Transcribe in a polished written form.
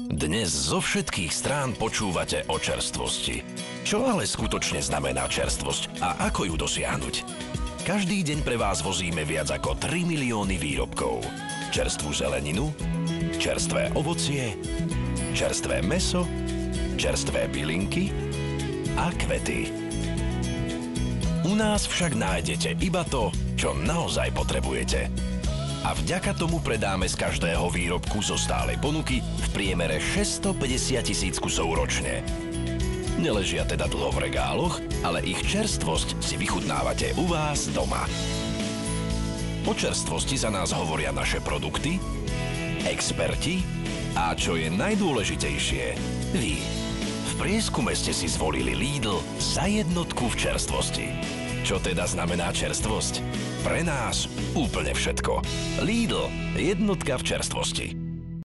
Dnes zo všetkých strán počúvate o čerstvosti. Čo ale skutočne znamená čerstvosť a ako ju dosiahnuť? Každý deň pre vás vozíme viac ako 3 milióny výrobkov. Čerstvú zeleninu, čerstvé ovocie, čerstvé mäso, čerstvé bylinky a kvety. U nás však nájdete iba to, čo naozaj potrebujete. A vďaka tomu predáme z každého výrobku zo stálej ponuky v priemere 650 000 kusov ročne. Neležia teda dlho v regáloch, ale ich čerstvosť si vychutnávate u vás doma. O čerstvosti za nás hovoria naše produkty, experti a čo je najdôležitejšie, vy. V prieskume ste si zvolili Lidl za jednotku v čerstvosti. Čo teda znamená čerstvosť? Pre nás úplne všetko. Lidl, jednotka v čerstvosti.